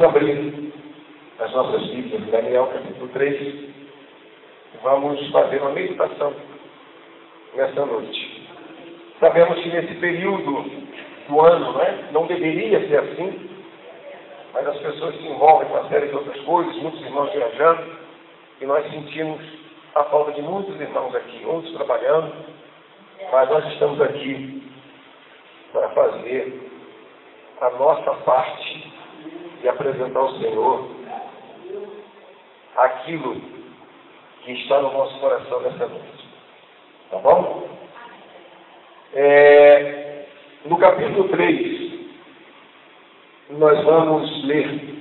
abrir as nossas Bíblias em Daniel, capítulo 3, e vamos fazer uma meditação nessa noite. Sabemos que nesse período do ano, não deveria ser assim, mas as pessoas se envolvem com uma série de outras coisas, muitos irmãos viajando, e nós sentimos a falta de muitos irmãos aqui, outros trabalhando, mas nós estamos aqui para fazer a nossa parte e apresentar ao Senhor aquilo que está no nosso coração nessa noite. Tá bom? No capítulo 3, nós vamos ler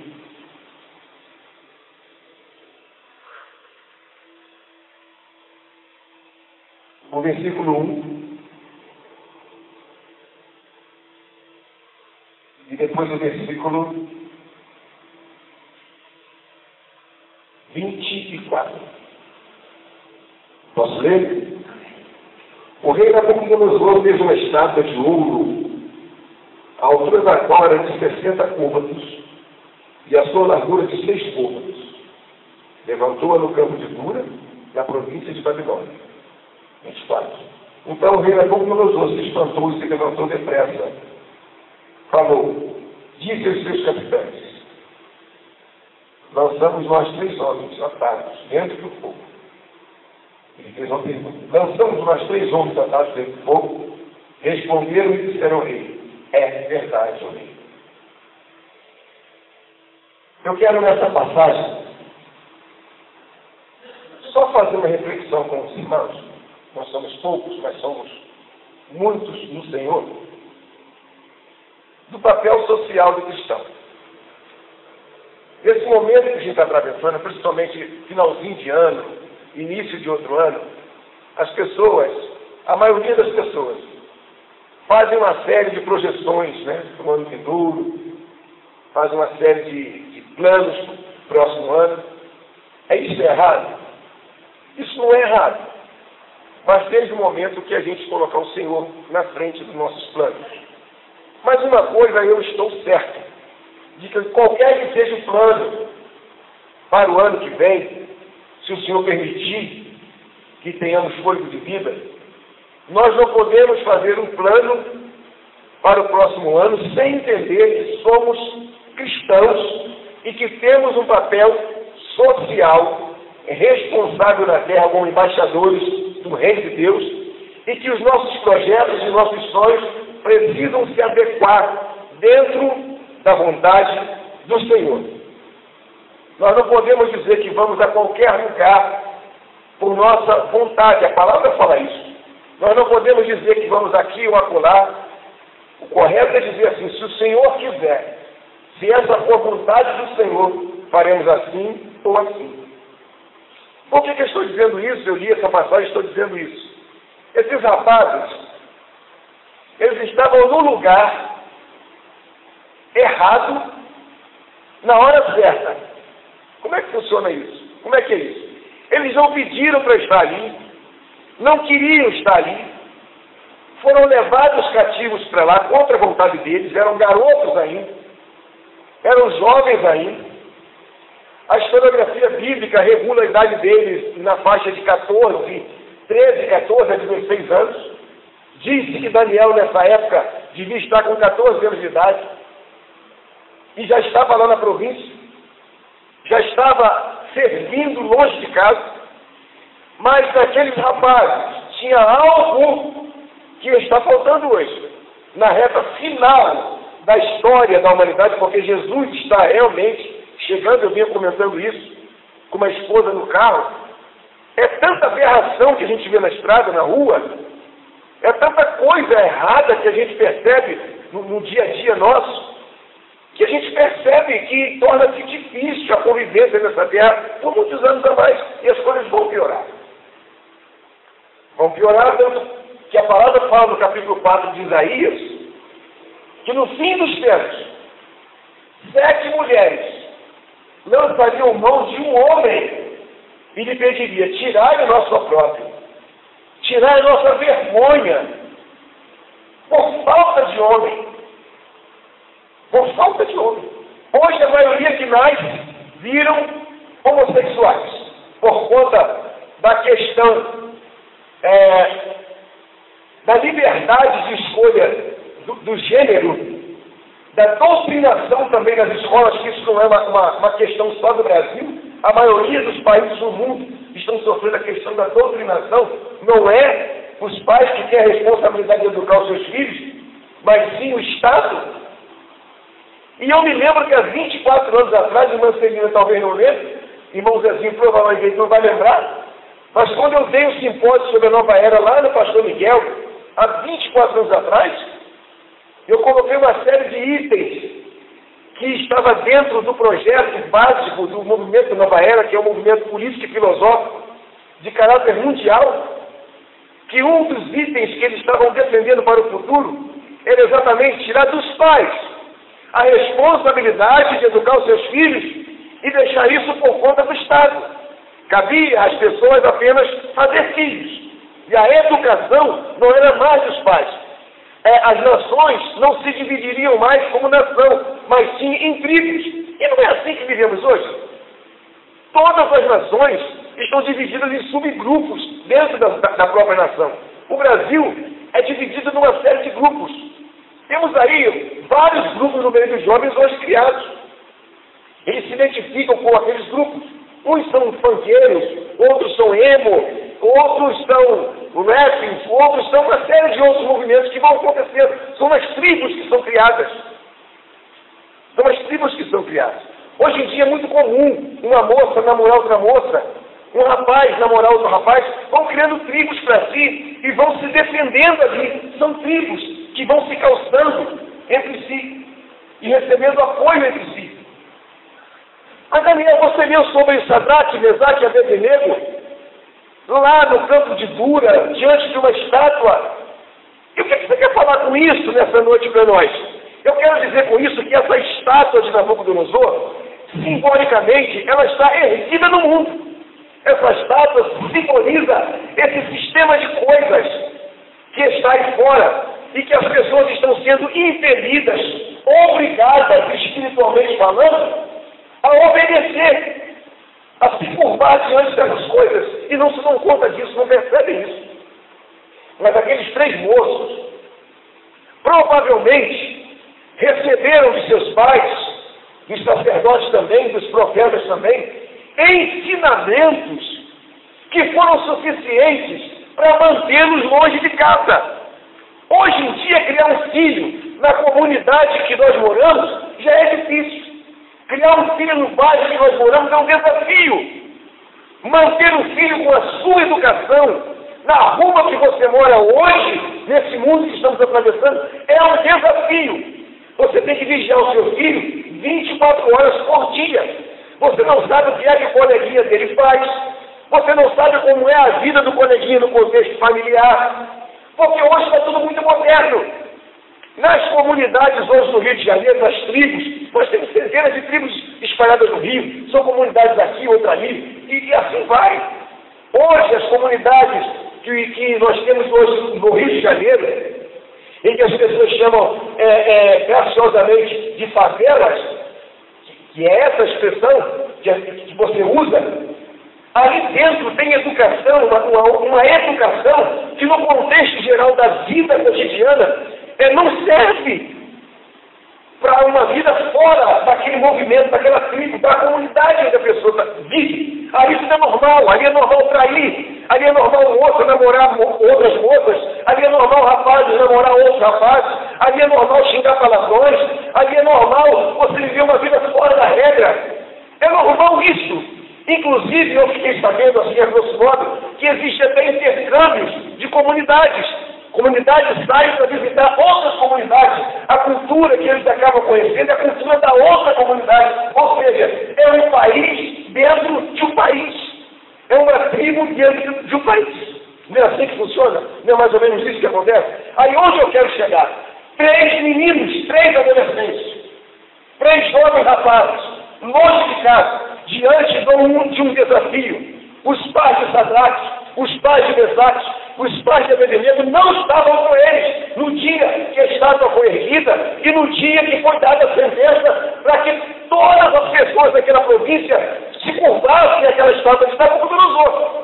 o versículo 1 e depois o versículo 24. Posso ler? O rei Nabucodonosor fez uma estátua de ouro, a altura da qual era de 60 côvados, e a sua largura de 6 côvados. Levantou-a no campo de Dura, na província de Babilônia. 24. Então o rei Nabucodonosor se espantou e se levantou depressa. Falou, disse aos seus capitães: lançamos nós 3 homens atados dentro do fogo. Ele fez uma pergunta. Lançamos nós 3 homens atados dentro do fogo. Responderam e disseram ao rei: é verdade, ó rei. Eu quero nessa passagem só fazer uma reflexão com os irmãos. Nós somos poucos, mas somos muitos no Senhor. Do papel social do cristão. Nesse momento que a gente está atravessando, principalmente finalzinho de ano, início de outro ano, as pessoas, a maioria das pessoas, fazem uma série de projeções, para o ano vindouro, fazem uma série de planos para o próximo ano. É isso errado? Isso não é errado. Mas desde o momento que a gente colocar o Senhor na frente dos nossos planos. Mas uma coisa eu estou certo, de que qualquer que seja o plano para o ano que vem, se o Senhor permitir que tenhamos fôlego de vida, nós não podemos fazer um plano para o próximo ano sem entender que somos cristãos e que temos um papel social responsável na terra como embaixadores do reino de Deus e que os nossos projetos e nossos sonhos precisam se adequar dentro da vontade do Senhor. Nós não podemos dizer que vamos a qualquer lugar por nossa vontade. A palavra fala isso. Nós não podemos dizer que vamos aqui ou acolá. O correto é dizer assim: se o Senhor quiser, se essa for a vontade do Senhor, faremos assim ou assim. Por que eu estou dizendo isso? Eu li essa passagem e estou dizendo isso. Esses rapazes, eles estavam no lugar errado, na hora certa. Como é que funciona isso? Como é que é isso? Eles não pediram para estar ali, não queriam estar ali, foram levados cativos para lá, contra a vontade deles, eram garotos ainda, eram jovens ainda. A historiografia bíblica regula a idade deles na faixa de 13, 14 a 16 anos. Diz que Daniel, nessa época, devia estar com 14 anos de idade. E já estava lá na província. Já estava servindo longe de casa. Mas naqueles rapazes tinha algo que está faltando hoje. Na reta final da história da humanidade, porque Jesus está realmente chegando, eu vinha comentando isso com uma esposa no carro. É tanta aberração que a gente vê na estrada, na rua, é tanta coisa errada que a gente percebe no dia a dia nosso, que a gente percebe que torna-se difícil a convivência nessa terra por muitos anos a mais, e as coisas vão piorar. Vão piorar tanto que a palavra fala no capítulo 4 de Isaías, que no fim dos tempos, 7 mulheres lançariam mão de um homem e lhe pediria: tirai o nosso opróbrio, tirai a nossa vergonha, por falta de homem. Por falta de homem. Hoje a maioria que nasce viram homossexuais, por conta da questão da liberdade de escolha do gênero, da doutrinação também nas escolas, que isso não é uma questão só do Brasil. A maioria dos países do mundo estão sofrendo a questão da doutrinação. Não é os pais que têm a responsabilidade de educar os seus filhos, mas sim o Estado. E eu me lembro que há 24 anos atrás, irmã Celina talvez não lembre, irmão Zezinho provavelmente não vai lembrar, mas quando eu dei um simpósio sobre a nova era lá no Pastor Miguel, há 24 anos atrás, eu coloquei uma série de itens que estava dentro do projeto básico do movimento Nova Era, que é um movimento político e filosófico de caráter mundial, que um dos itens que eles estavam defendendo para o futuro era exatamente tirar dos pais a responsabilidade de educar os seus filhos e deixar isso por conta do Estado. Cabia às pessoas apenas fazer filhos. E a educação não era mais dos pais. As nações não se dividiriam mais como nação, mas sim em tribos. E não é assim que vivemos hoje. Todas as nações estão divididas em subgrupos dentro da própria nação. O Brasil é dividido numa série de grupos. Temos aí vários grupos no meio dos jovens hoje criados. Eles se identificam com aqueles grupos. Uns são funkeiros, outros são emo, outros são rappings, outros são uma série de outros movimentos que vão acontecendo. São as tribos que são criadas. São as tribos que são criadas. Hoje em dia é muito comum uma moça namorar outra moça, um rapaz namorar outro rapaz, vão criando tribos para si e vão se defendendo ali. São tribos que vão se calçando entre si e recebendo apoio entre si. Mas, Daniel, você leu sobre Sadraque, Mesaque e Abednego lá no campo de Dura, diante de uma estátua. E o que você quer falar com isso nessa noite para nós? Eu quero dizer com isso que essa estátua de Nabucodonosor, simbolicamente, ela está erguida no mundo. Essa estátua simboliza esse sistema de coisas que está aí fora e que as pessoas estão sendo impelidas, obrigadas, espiritualmente falando, a obedecer, a se curvar diante dessas coisas, e não se dão conta disso, não percebem isso. Mas aqueles 3 moços, provavelmente, receberam de seus pais, dos sacerdotes também, dos profetas também, ensinamentos que foram suficientes para mantê-los longe de casa. Hoje em dia, criar um filho na comunidade que nós moramos já é difícil. Criar um filho no bairro que nós moramos é um desafio. Manter um filho com a sua educação na rua que você mora hoje, nesse mundo que estamos atravessando, é um desafio. Você tem que vigiar o seu filho 24 horas por dia. Você não sabe o que é que o coleguinha dele faz. Você não sabe como é a vida do coleguinha no contexto familiar. Porque hoje está tudo muito moderno. Nas comunidades hoje no Rio de Janeiro, nas tribos, nós temos centenas de tribos espalhadas no Rio, são comunidades aqui, outra ali, e assim vai. Hoje, as comunidades que nós temos hoje no Rio de Janeiro, em que as pessoas chamam graciosamente de favelas, que é essa expressão que você usa, ali dentro tem educação, uma educação que no contexto geral da vida cotidiana não serve para uma vida fora daquele movimento, daquela tribo, da comunidade onde a pessoa vive. Ali isso é normal, ali é normal trair, ali é normal o moço namorar outras moças, ali é normal rapazes namorar outros rapazes, ali é normal xingar palavrões, ali é normal você viver uma vida fora da regra. É normal isso. Inclusive, eu fiquei sabendo, assim, a grosso modo, que existe até intercâmbios de comunidades. Comunidades saem para visitar outras comunidades. A cultura que eles acabam conhecendo é a cultura da outra comunidade. Ou seja, é um país dentro de um país. É uma tribo dentro de um país. Não é assim que funciona? Não é mais ou menos isso que acontece? Aí onde eu quero chegar? 3 meninos, 3 adolescentes, 3 jovens rapazes, longe de casa, diante de um desafio. Os pais de Sadraque, os pais de Mesaque Os pais de Abed-nego não estavam com eles no dia que a estátua foi erguida e no dia que foi dada a sentença para que todas as pessoas daquela província se curvassem àquela estátua de Nabucodonosor.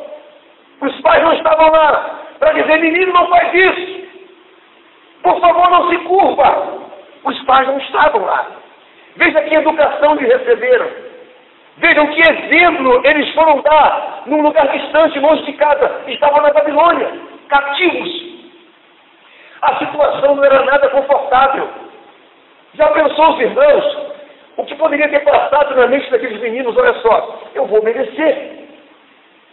Os pais não estavam lá para dizer: menino, não faz isso. Por favor, não se curva. Os pais não estavam lá. Veja que educação eles receberam. Vejam que exemplo eles foram dar num lugar distante, longe de casa. Estavam na Babilônia, cativos. A situação não era nada confortável. Já pensou, os irmãos, o que poderia ter passado na mente daqueles meninos? Olha só, eu vou obedecer.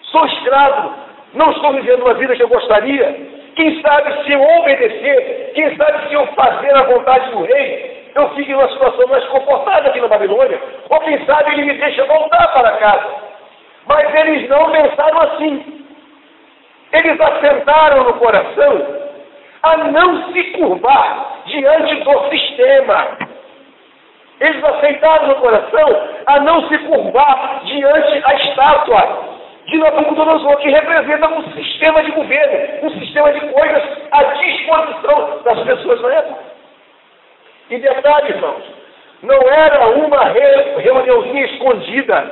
Sou escravo, não estou vivendo uma vida que eu gostaria. Quem sabe se eu obedecer, quem sabe se eu fazer a vontade do rei, eu fico em uma situação mais confortável aqui na Babilônia. Ou quem sabe ele me deixa voltar para casa. Mas eles não pensaram assim. Eles assentaram no coração a não se curvar diante do sistema. Eles aceitaram no coração a não se curvar diante da estátua de Nabucodonosor, que representa um sistema de governo, um sistema de coisas à disposição das pessoas na época. E detalhe, irmãos, não era uma reuniãozinha escondida,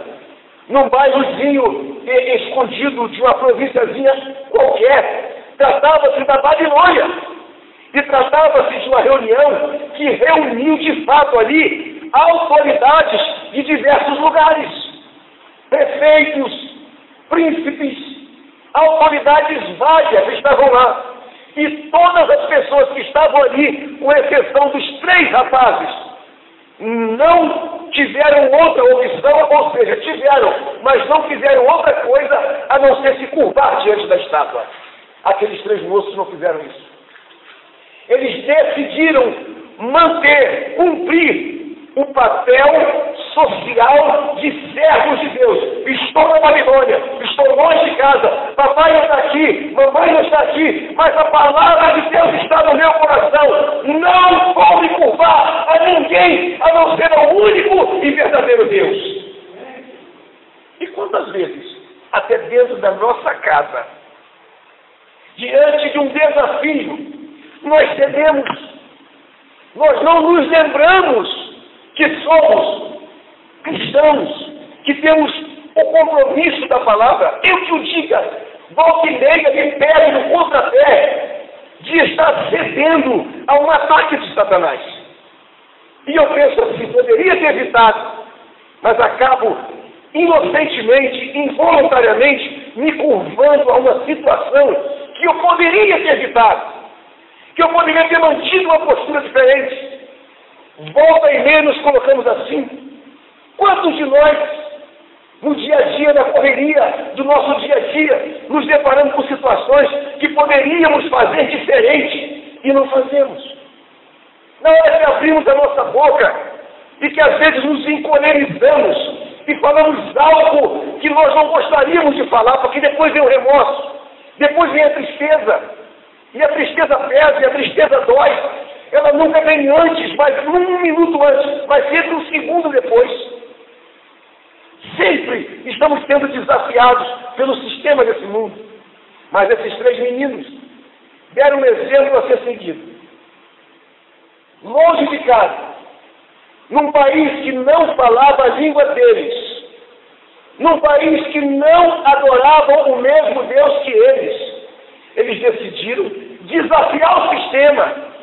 num bairrozinho escondido de uma provínciazinha qualquer. Tratava-se da Babilônia. E tratava-se de uma reunião que reuniu de fato ali autoridades de diversos lugares. Prefeitos, príncipes, autoridades várias estavam lá. E todas as pessoas que estavam ali, com exceção dos 3 rapazes, não tiveram outra opção, ou seja, tiveram, mas não fizeram outra coisa a não ser se curvar diante da estátua. Aqueles 3 moços não fizeram isso. Eles decidiram manter, cumprir o papel social de servos de Deus. Estou na Babilônia, estou longe de casa, papai não está aqui, mamãe não está aqui, mas a palavra de Deus está no meu coração. Não vou me curvar a ninguém, a não ser ao único e verdadeiro Deus. E quantas vezes, até dentro da nossa casa, diante de um desafio, nós cedemos, nós não nos lembramos que somos cristãos, que temos o compromisso da palavra. Eu que o diga, volta e meia me pego no contrapé de estar cedendo a um ataque de Satanás. E eu penso assim, poderia ter evitado, mas acabo inocentemente, involuntariamente, me curvando a uma situação que eu poderia ter evitado, que eu poderia ter mantido uma postura diferente. Volta e meia nos colocamos assim. Quantos de nós, no dia a dia, na correria do nosso dia a dia, nos deparamos com situações que poderíamos fazer diferente e não fazemos? Na hora que abrimos a nossa boca e que às vezes nos encolerizamos e falamos algo que nós não gostaríamos de falar, porque depois vem o remorso, depois vem a tristeza, e a tristeza pesa, e a tristeza dói. Ela nunca vem antes, mas 1 minuto antes, mas sempre 1 segundo depois. Sempre estamos sendo desafiados pelo sistema desse mundo. Mas esses 3 meninos deram um exemplo a ser seguido. Longe de casa, num país que não falava a língua deles, num país que não adorava o mesmo Deus que eles decidiram desafiar o sistema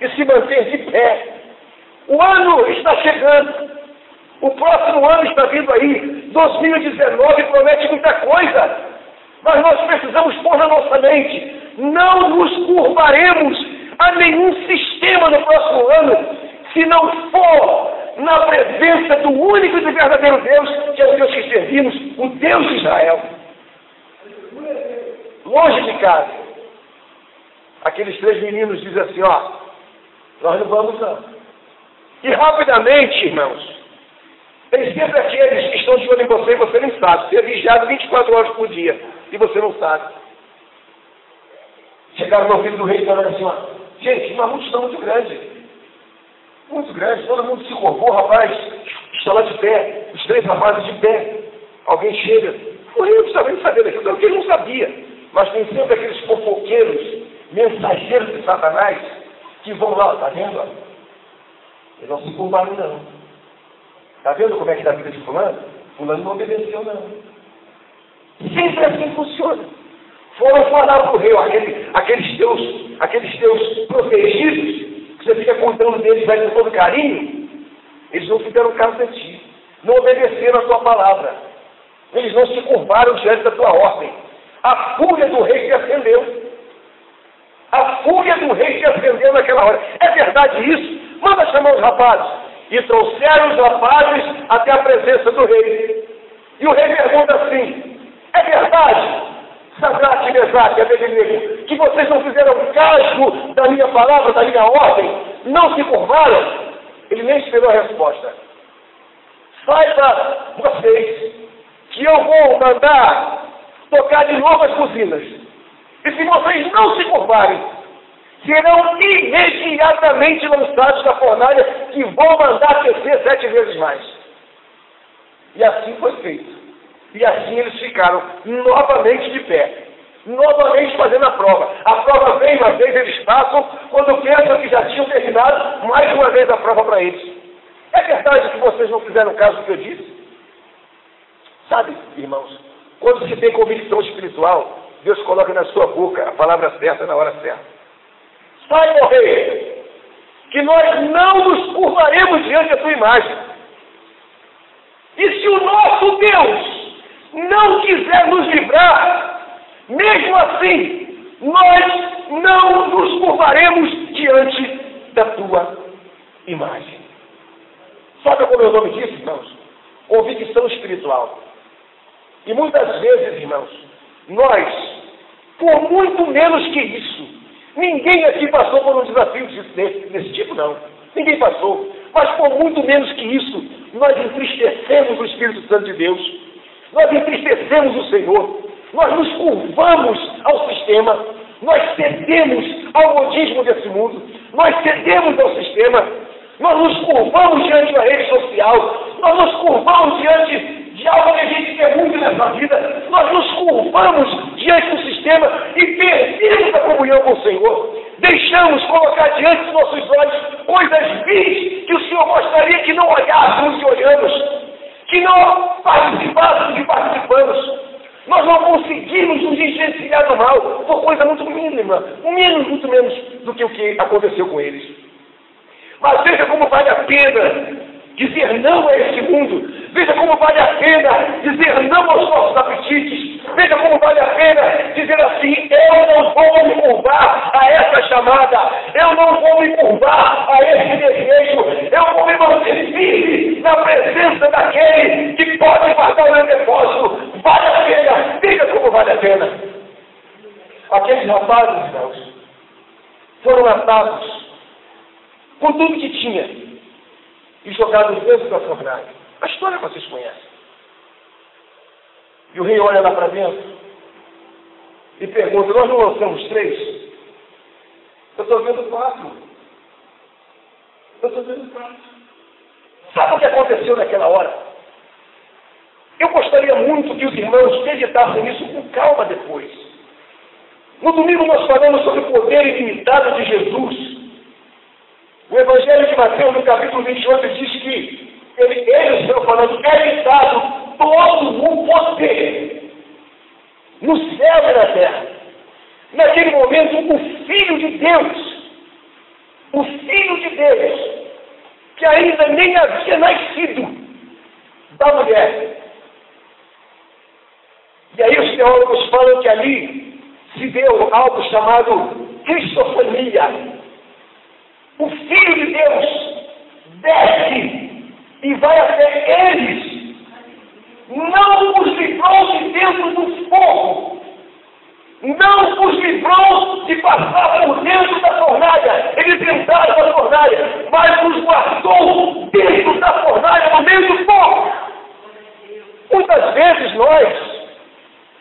e se manter de pé. O ano está chegando. O próximo ano está vindo aí. 2019 promete muita coisa. Mas nós precisamos pôr na nossa mente: não nos curvaremos a nenhum sistema no próximo ano, se não for na presença do único e do verdadeiro Deus, que é o Deus que servimos, o Deus de Israel. Longe de casa, aqueles 3 meninos dizem assim: ó, nós não vamos não. E rapidamente, irmãos, tem sempre aqueles que estão de olho em você e você nem sabe. Você é vigiado 24 horas por dia e você não sabe. Chegaram no ouvido do rei e falaram assim: ó, gente, uma multidão muito grande. Muito grande, todo mundo se curvou, rapaz. Está lá de pé, os 3 rapazes de pé. Alguém chega. O rei não precisava nem saber daquilo, porque ele não sabia. Mas tem sempre aqueles fofoqueiros, mensageiros de Satanás, que vão lá, está vendo? Eles não se curvaram, não. Está vendo como é que está a vida de fulano? Fulano não obedeceu, não. Sempre assim funciona. Foram falar para o rei, aqueles teus protegidos, que você fica contando deles vai com todo carinho, eles não fizeram caso de ti. Não obedeceram a tua palavra. Eles não se curvaram diante da tua ordem. A fúria do rei se acendeu. A fúria do rei se acendeu naquela hora. É verdade isso? Manda chamar os rapazes. E trouxeram os rapazes até a presença do rei. E o rei pergunta assim: é verdade, Sadraque, Mesaque e Abednego, que vocês não fizeram caso da minha palavra, da minha ordem? Não se curvaram? Ele nem esperou a resposta. Saiba vocês que eu vou mandar tocar de novo as buzinas. E se vocês não se curvarem, serão imediatamente lançados na fornalha, que vou mandar aquecer 7 vezes mais. E assim foi feito. E assim eles ficaram novamente de pé, novamente fazendo a prova. A prova vem uma vez, eles passam, quando pensam que já tinham terminado, mais uma vez a prova para eles. É verdade que vocês não fizeram caso do que eu disse? Sabe, irmãos, quando se tem convicção espiritual, Deus coloca na sua boca a palavra certa na hora certa. Saiba, rei, que nós não nos curvaremos diante da tua imagem. E se o nosso Deus não quiser nos livrar, mesmo assim, nós não nos curvaremos diante da tua imagem. Sabe como é o nome disso, irmãos? Convicção espiritual. E muitas vezes, irmãos, nós, por muito menos que isso, ninguém aqui passou por um desafio desse tipo, não. Ninguém passou. Mas por muito menos que isso, nós entristecemos o Espírito Santo de Deus. Nós entristecemos o Senhor. Nós nos curvamos ao sistema. Nós cedemos ao modismo desse mundo. Nós cedemos ao sistema. Nós nos curvamos diante da rede social. Nós nos curvamos diante de algo que a gente quer muito nessa vida. Nós nos curvamos diante do sistema e perdemos a comunhão com o Senhor. Deixamos colocar diante dos nossos olhos coisas vis que o Senhor gostaria que não olhássemos e olhamos, que não participássemos e participamos. Nós não conseguimos nos desvencilhar do mal por coisa muito mínima, muito menos do que o que aconteceu com eles. Mas veja como vale a pena dizer não a esse mundo. Veja como vale a pena dizer não aos nossos apetites. Veja como vale a pena dizer assim: eu não vou me curvar a essa chamada, eu não vou me curvar a esse desejo, eu vou me manter firme na presença daquele que pode guardar o meu depósito. Vale a pena, veja como vale a pena. Aqueles rapazes, irmãos, foram atados com tudo que tinha e jogados dentro da fornalha. A história vocês conhecem. E o rei olha lá para dentro e pergunta: nós não lançamos 3? Eu estou vendo 4. Eu estou vendo 4. Sabe o que aconteceu naquela hora? Eu gostaria muito que os irmãos meditassem nisso com calma depois. No domingo nós falamos sobre o poder ilimitado de Jesus. O Evangelho de Mateus, no capítulo 28, diz que ele Senhor, falando, é dado todo o poder no céu e na terra. Naquele momento, o Filho de Deus, que ainda nem havia nascido da mulher. E aí os teólogos falam que ali se deu algo chamado cristofania. O Filho de Deus desce e vai até eles. Não os livrou de dentro do fogo. Não os livrou de passar por dentro da fornalha. Eles entraram na fornalha, mas os guardou dentro da fornalha, no meio do fogo. Muitas vezes nós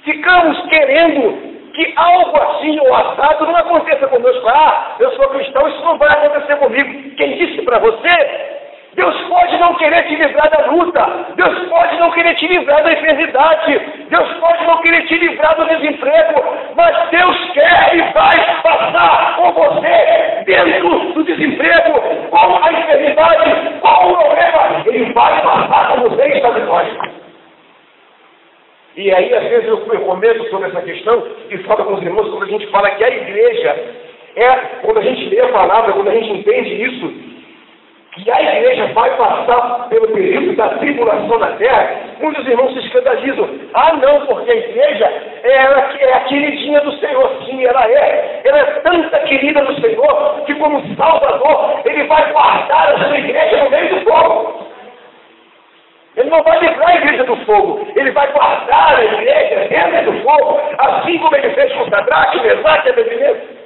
ficamos querendo que algo assim ou assado não aconteça conosco. Ah, eu sou cristão, isso não vai acontecer comigo. Quem disse para você? Deus pode não querer te livrar da luta. Deus pode não querer te livrar da enfermidade. Deus pode não querer te livrar do desemprego. Mas Deus quer e vai passar com você dentro do desemprego, com a enfermidade, com o problema. Ele vai passar com você e está vitória. E aí, às vezes, eu comento sobre essa questão e falo com os irmãos quando a gente fala que a igreja quando a gente lê a palavra, quando a gente entende isso, que a igreja vai passar pelo período da tribulação na terra, muitos irmãos se escandalizam. Ah, não, porque a igreja é a queridinha do Senhor. Sim, ela é. Ela é tanta querida do Senhor que, como Salvador, Ele vai guardar a sua igreja no meio do fogo. Ele não vai livrar a igreja do fogo. Ele vai guardar a igreja dentro do fogo, assim como Ele fez com Sadraque, Mesaque e Abednego.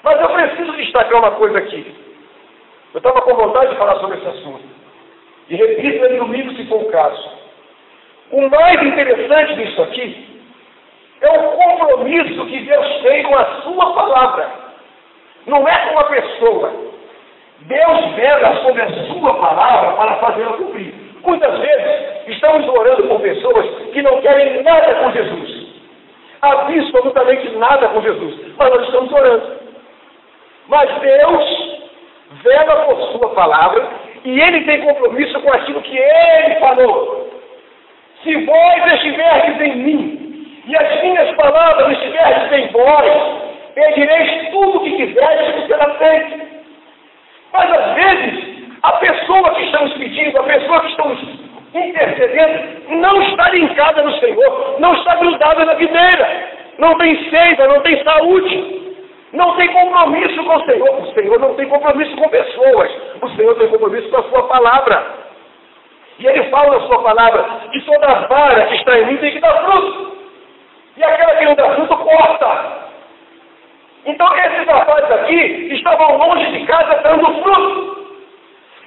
Mas eu preciso destacar uma coisa aqui. Eu estava com vontade de falar sobre esse assunto. E repito no domingo, se for o caso. O mais interessante disso aqui é o compromisso que Deus tem com a sua palavra. Não é com a pessoa. Deus vela sobre a sua palavra para fazê-la cumprir. Muitas vezes estamos orando por pessoas que não querem nada com Jesus. Absolutamente nada com Jesus. Mas nós estamos orando. Mas Deus vela por sua palavra e Ele tem compromisso com aquilo que Ele falou. Se vós estiverdes em mim e as minhas palavras estiverdes em vós, pedireis tudo o que quiserdes que será feito. Mas às vezes, a pessoa que estamos pedindo, a pessoa que estamos intercedendo, não está linkada no Senhor, não está grudada na videira, não tem seiva, não tem saúde. Não tem compromisso com o Senhor. O Senhor não tem compromisso com pessoas. O Senhor tem compromisso com a sua palavra. E Ele fala na sua palavra que toda vara que está em mim tem que dar fruto. E aquela que não dá fruto, corta. Então esses rapazes aqui estavam longe de casa dando fruto.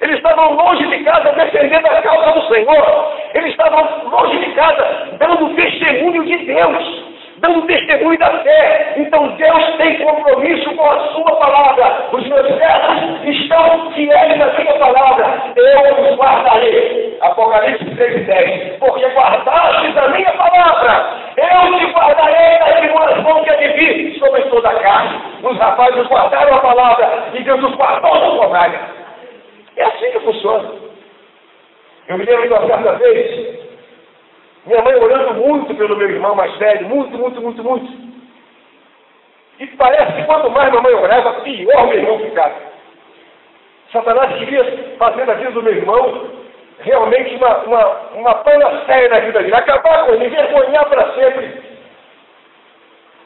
Eles estavam longe de casa defendendo a causa do Senhor. Eles estavam longe de casa dando testemunho de Deus. Dando testemunho da fé. Então Deus tem compromisso com a sua palavra. Os meus servos estão fiéis na sua palavra. Eu os guardarei. Apocalipse 3:10. Porque guardastes a minha palavra. Eu te guardarei nas tribulações que há de vir sobre toda a carne. Os rapazes guardaram a palavra e Deus os guardou da fornalha. É assim que funciona. Eu me lembro de uma certa vez, minha mãe orando muito pelo meu irmão mais velho, muito. E parece que quanto mais minha mãe orava, pior meu irmão ficava. Satanás queria fazer na vida do meu irmão realmente uma panaceia na vida dele, acabar com ele, envergonhar para sempre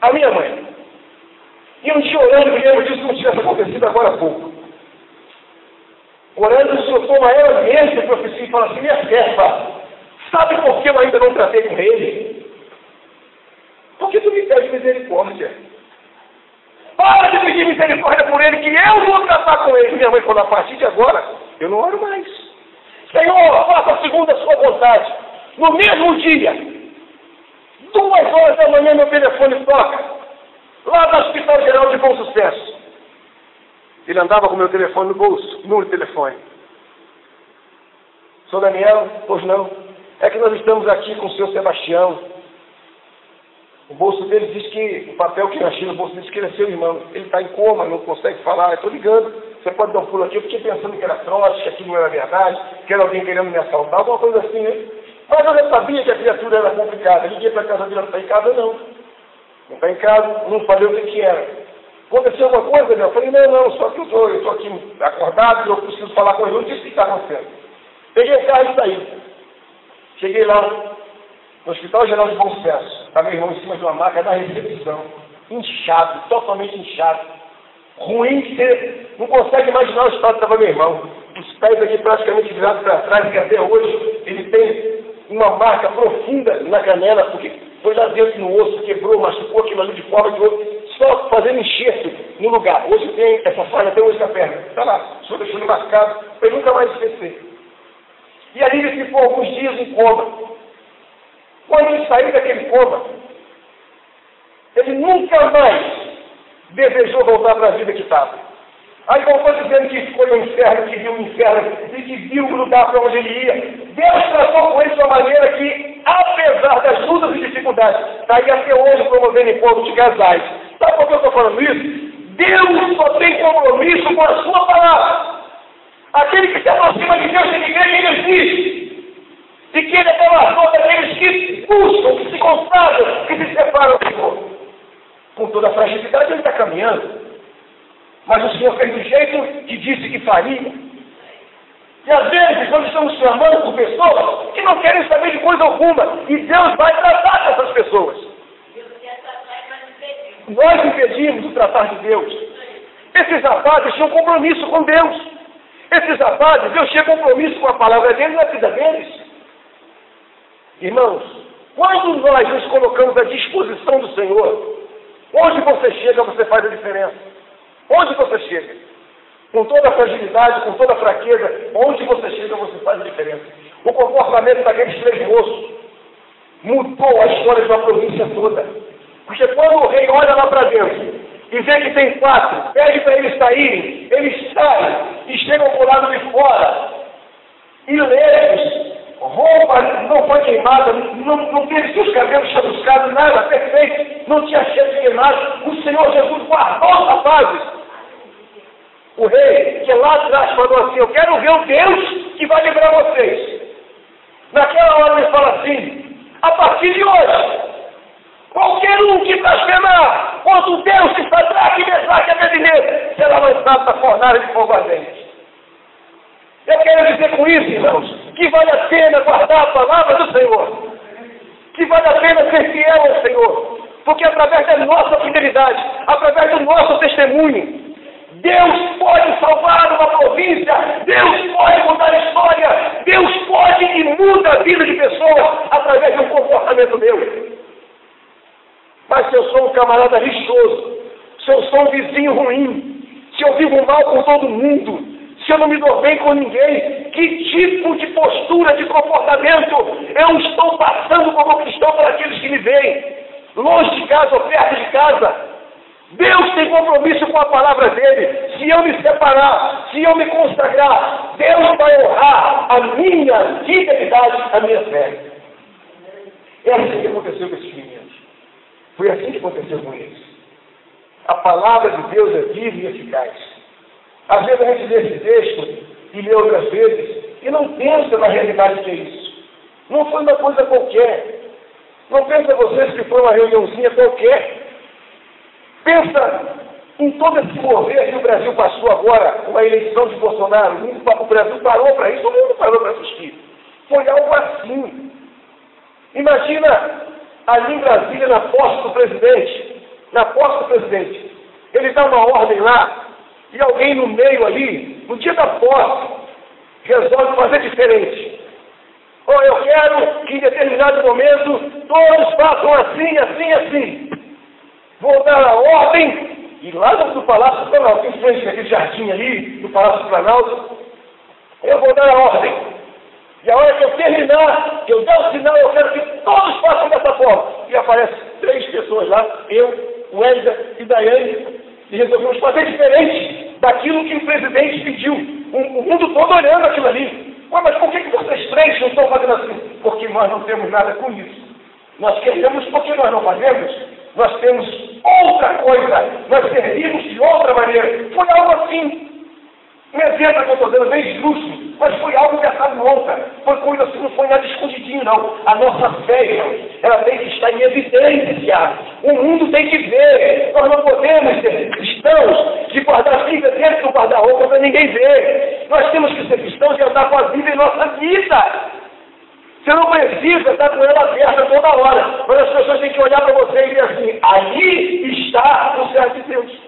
a minha mãe. E um dia orando, me lembro disso como tivesse acontecido agora há pouco. Orando, o Senhor toma ela mesmo e profecia e fala assim: minha serva, sabe por que eu ainda não tratei com ele? Porque tu me pede misericórdia. Para de pedir misericórdia por ele, que eu vou tratar com ele. Minha mãe falou: a partir de agora, eu não oro mais. Senhor, faça segundo a sua vontade. No mesmo dia, 2h da manhã, meu telefone toca. Lá do Hospital Geral de Bom Sucesso. Ele andava com o meu telefone no bolso, número de telefone. Sou Daniel? Pois não. É que nós estamos aqui com o seu Sebastião. O bolso dele diz que, o papel que eu achei no bolso diz que ele é seu irmão. Ele está em coma, não consegue falar. Eu estou ligando. Você pode dar um pulo aqui. Eu fiquei pensando que era trote, que aquilo não era verdade, que era alguém querendo me assaltar, alguma coisa assim, né? Mas eu já sabia que a criatura era complicada. Liguei para a casa dele, não está em casa, não. Não está em casa, não falei o que era. Aconteceu alguma coisa, né? Eu falei: não, só que eu estou aqui acordado, eu preciso falar com ele. Eu não disse o que está acontecendo. Peguei o carro e saí. Cheguei lá, no Hospital Geral de Bom Sucesso. Está meu irmão em cima de uma maca na recepção. Inchado, totalmente inchado. Ruim, você não consegue imaginar o estado que estava meu irmão. Os pés aqui praticamente virados para trás, que até hoje ele tem uma marca profunda na canela, porque foi lá dentro no osso, quebrou, machucou aquilo ali de forma de osso, só fazendo enxerto no lugar. Hoje tem essa falha até hoje na perna. Está lá, só deixando marcado, para ele nunca mais esquecer. E ali ele ficou alguns dias em coma. Quando ele saiu daquele coma, ele nunca mais desejou voltar para a vida que estava. Aí não estou dizendo que foi no inferno, que viu o inferno e que viu o lugar para onde ele ia. Deus tratou com ele de uma maneira que, apesar das lutas e dificuldades, está aí até hoje promovendo encontro de casais. Sabe por que eu estou falando isso? Deus só tem compromisso com a sua palavra. Aquele que se aproxima de Deus tem que crer que ele existe. E que ele é galardão daqueles que buscam, que se consagram, que se separam do Senhor. Com toda a fragilidade ele está caminhando. Mas o Senhor fez do jeito que disse que faria. E às vezes nós estamos clamando por pessoas que não querem saber de coisa alguma. E Deus vai tratar dessas pessoas. Nós impedimos o tratar de Deus. Esses rapazes tinham compromisso com Deus. Esses rapazes, Deus tinha compromisso com a palavra dele na vida deles. Irmãos, quando nós nos colocamos à disposição do Senhor, onde você chega, você faz a diferença. Onde você chega? Com toda a fragilidade, com toda a fraqueza, onde você chega, você faz a diferença. O comportamento daqueles 3 moços mudou a história de uma província toda. Porque quando o rei olha lá para dentro e vê que tem 4, pede para eles saírem, eles saem e chegam para o lado de fora. Ilesos, roupa não foi queimada, não teve seus cabelos chamuscados, nada, perfeito, não tinha cheiro de queimado. O Senhor Jesus guardou os rapazes. O rei, que lá atrás falou assim, eu quero ver o Deus que vai livrar vocês. Naquela hora ele fala assim, a partir de hoje, qualquer um que blasfemar contra o Deus que Sadraque, Mesaque e Abednego será lançado na fornalha de fogo ardente. Eu quero dizer com isso, irmãos, que vale a pena guardar a palavra do Senhor. Que vale a pena ser fiel ao Senhor. Porque através da nossa fidelidade, através do nosso testemunho, Deus pode salvar uma província, Deus pode mudar a história, Deus pode e muda a vida de pessoas através de um comportamento meu. Mas se eu sou um camarada lixoso, se eu sou um vizinho ruim, se eu vivo mal com todo mundo, se eu não me dou bem com ninguém, que tipo de postura, de comportamento eu estou passando como cristão para aqueles que me veem, longe de casa ou perto de casa? Deus tem compromisso com a palavra dele. Se eu me separar, se eu me consagrar, Deus vai honrar a minha fidelidade, a minha fé. É assim que aconteceu com esses meninos. Foi assim que aconteceu com eles. A palavra de Deus é viva e eficaz. Às vezes a gente lê esse texto e lê outras vezes e não pensa na realidade que é isso. Não foi uma coisa qualquer. Não pensa vocês que foi uma reuniãozinha qualquer. Pensa em todo esse mover que o Brasil passou agora, com a eleição de Bolsonaro. O Brasil parou para isso, o mundo parou para assistir. Foi algo assim. Imagina ali em Brasília, na posse do presidente. Na posse do presidente. Ele dá uma ordem lá, e alguém no meio ali, no dia da posse, resolve fazer diferente. Ou eu quero que em determinado momento todos façam assim, assim, assim. Vou dar a ordem, e lá no Palácio do Planalto, em frente àquele jardim ali, do Palácio do Planalto, eu vou dar a ordem. E a hora que eu terminar, que eu der o sinal, eu quero que todos façam dessa forma. E aparecem 3 pessoas lá, eu, o Éder e Daiane, e resolvemos fazer diferente daquilo que o presidente pediu. O mundo todo olhando aquilo ali. Mas por que vocês 3 não estão fazendo assim? Porque nós não temos nada com isso. Nós queremos porque nós não fazemos. Nós temos outra coisa, nós servimos de outra maneira. Foi algo assim. Um exemplo que eu estou dando, bem justo, mas foi algo dessa monta. Foi coisa assim, não foi nada escondidinho, não. A nossa fé, irmão, ela tem que estar em evidência. O mundo tem que ver. Nós não podemos ser cristãos de guardar a Bíblia dentro do guarda-roupa para ninguém ver. Nós temos que ser cristãos de andar com a Bíblia em nossa vida. Você não precisa estar com ela aberta toda hora, mas as pessoas têm que olhar para você e dizer assim, ali está o certo de Deus.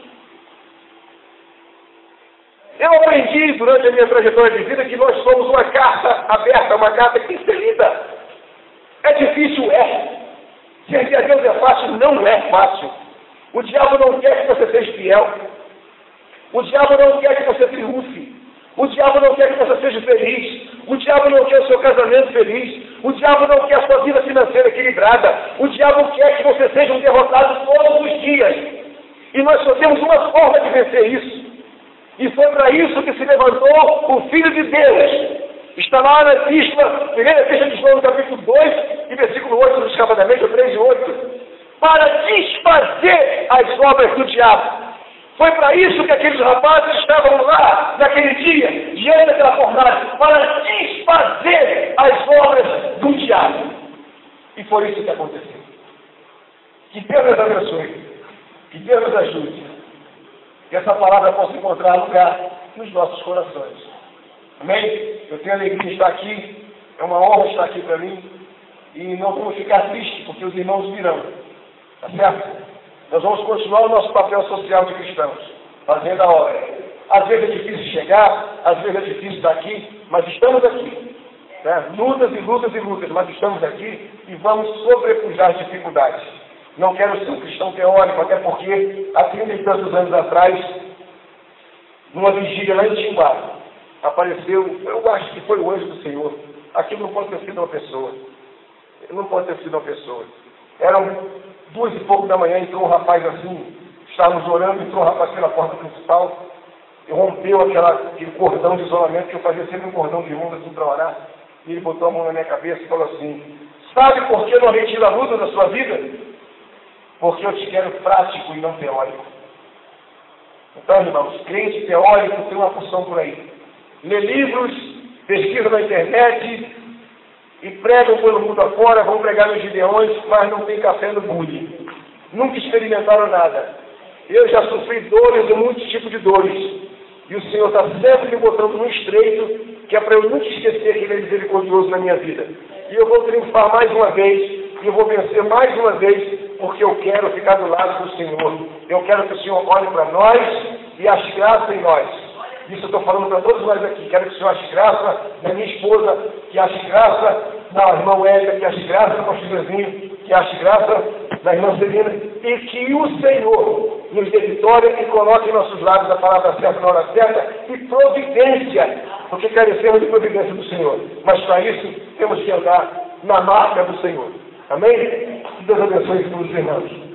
Eu aprendi durante a minha trajetória de vida que nós somos uma carta aberta, uma carta que tem que ser lida. É difícil, é. Servir a Deus é fácil? Não é fácil. O diabo não quer que você seja fiel. O diabo não quer que você triunfe. O diabo não quer que você seja feliz. O diabo não quer o seu casamento feliz. O diabo não quer a sua vida financeira equilibrada. O diabo quer que você seja um derrotado todos os dias. E nós só temos uma forma de vencer isso. E foi para isso que se levantou o Filho de Deus. Está lá na primeira epístola de João, no capítulo 2, e versículo 8, escapadamente, ou 3 e 8, para desfazer as obras do diabo. Foi para isso que aqueles rapazes estavam lá, naquele dia, diante daquela fornalha, para desfazer as obras do diabo. E foi isso que aconteceu. Que Deus nos abençoe. Que Deus nos ajude. Que essa palavra possa encontrar lugar nos nossos corações. Amém? Eu tenho alegria de estar aqui. É uma honra estar aqui para mim. E não vamos ficar tristes, porque os irmãos virão. Tá certo? Nós vamos continuar o nosso papel social de cristãos, fazendo a obra. Às vezes é difícil chegar, às vezes é difícil estar aqui, mas estamos aqui. Né? Lutas e lutas e lutas, mas estamos aqui e vamos sobrepujar as dificuldades. Não quero ser um cristão teórico, até porque há 30 e tantos anos atrás, numa vigília lá em Timbá, apareceu, eu acho que foi o anjo do Senhor. Aquilo não pode ter sido uma pessoa. Não pode ter sido uma pessoa. Eram 2 e pouco da manhã, entrou um rapaz assim, estávamos orando, entrou um rapaz pela porta principal, e rompeu aquele cordão de isolamento, que eu fazia sempre um cordão de luz assim para orar, e ele botou a mão na minha cabeça e falou assim: sabe por que não retira a luta da sua vida? Porque eu te quero prático e não teórico. Então, irmãos, crente teórico tem uma função por aí. Lê livros, pesquisa na internet e pregam pelo mundo afora, vão pregar nos gideões, mas não tem café no bule. Nunca experimentaram nada. Eu já sofri dores de muitos tipos de dores. E o Senhor está sempre me botando num estreito, que é para eu nunca esquecer que Ele é misericordioso na minha vida. E eu vou triunfar mais uma vez, e eu vou vencer mais uma vez, porque eu quero ficar do lado do Senhor. Eu quero que o Senhor olhe para nós e ache graça em nós. Isso eu estou falando para todos nós aqui. Quero que o Senhor ache graça na minha esposa, que ache graça na irmã Hélida, que ache graça no pastor Zezinho, que ache graça na irmã Celina, e que o Senhor nos dê vitória e coloque em nossos lábios a palavra certa na hora certa e providência, porque carecemos de providência do Senhor. Mas para isso temos que andar na marca do Senhor. Amém? Que Deus abençoe todos os irmãos.